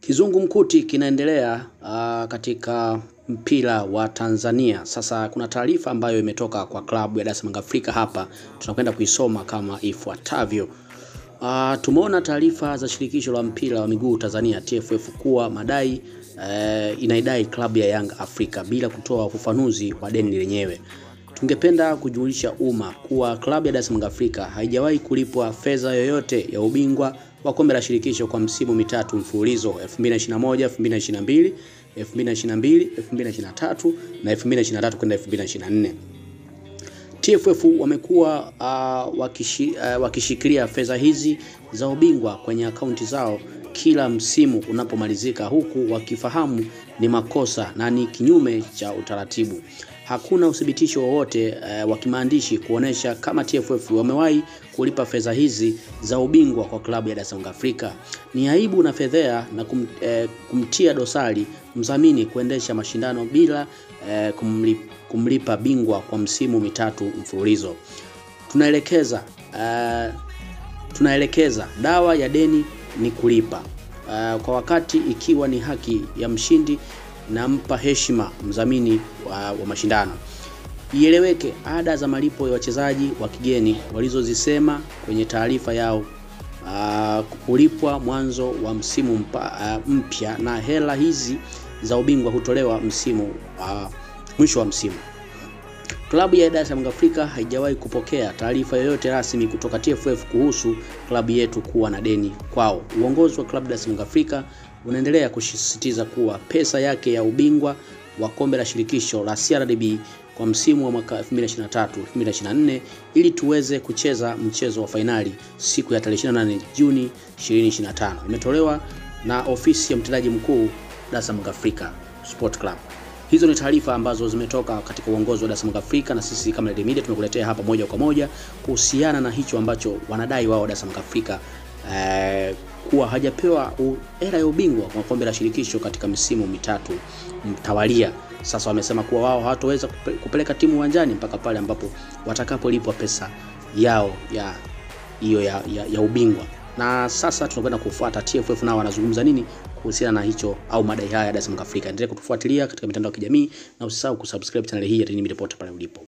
Kizungumkuti kinaendelea katika mpira wa Tanzania. Sasa kuna taarifa ambayo imetoka kwa klabu ya Dar es Salaam Afrika hapa. Tunakwenda kuisoma kama ifuatavyo. Tumeona taarifa za shirikisho la mpira wa miguu Tanzania TFF kuwa madai inaidai klabu ya Young Africa bila kutoa ufafanuzi wa deni lenyewe. Tungependa kujulisha umma kuwa klabu ya Dar es Salaam Afrika haijawahi kulipwa fedha yoyote ya ubingwa wa kombe la shirikisho kwa msimu mitatu mfululizo 2021, 2022, 2022, 2023 na 2023 kwenda 2024. TFF wamekuwa wakishikilia fedha hizi za ubingwa kwenye akaunti zao kila msimu unapomalizika, huku wakifahamu ni makosa na ni kinyume cha utaratibu. Hakuna uthibitisho wowote wa kimaandishi kuonesha kama TFF wamewahi kulipa fedha hizi za ubingwa kwa klabu ya Dar es Salaam Afrika. Ni aibu na fedhea na kumtia dosari mdhamini kuendesha mashindano bila kumlipa bingwa kwa msimu mitatu mfululizo. Tunaelekeza dawa ya deni ni kulipa kwa wakati, ikiwa ni haki ya mshindi na mpa heshima mdhamini wa mashindano. Ieleweke, ada za malipo ya wachezaji wa kigeni walizozisema kwenye taarifa yao kulipwa mwanzo wa msimu mpya, na hela hizi za ubingwa hutolewa mwisho wa msimu. Klabu ya Dar es Salaam Afrika haijawahi kupokea taarifa yoyote rasmi kutoka TFF kuhusu klabu yetu kuwa na deni kwao. Uongozi wa klabu ya Dar es Salaam Afrika unaendelea kusisitiza kuwa pesa yake ya ubingwa wa kombe la shirikisho la CRDB kwa msimu wa mwaka 2023-2024 ili tuweze kucheza mchezo wa fainali siku ya 28 Juni 2025 imetolewa na ofisi ya mtendaji mkuu Dar es Salaam Afrika Sport Club. Hizo ni taarifa ambazo zimetoka katika uongozi wa Dar es Salaam Afrika, na sisi kama Red Media tumekuletea hapa moja kwa moja kuhusiana na hicho ambacho wanadai wao Dar es Salaam Afrika kuwa hajapewa hela ya ubingwa kwa kombe la shirikisho katika misimu mitatu mtawalia. Sasa wamesema kuwa wao hawataweza kupeleka timu uwanjani mpaka pale ambapo watakapolipwa pesa yao ya ubingwa. Na sasa tunakwenda kufuata TFF nao wanazungumza nini kuhusiana na hicho au madai haya ya Dar es Salaam Afrika. Endelea kutufuatilia katika mitandao ya kijamii na usisahau kusubscribe channel hii ya Red Media pale ulipo.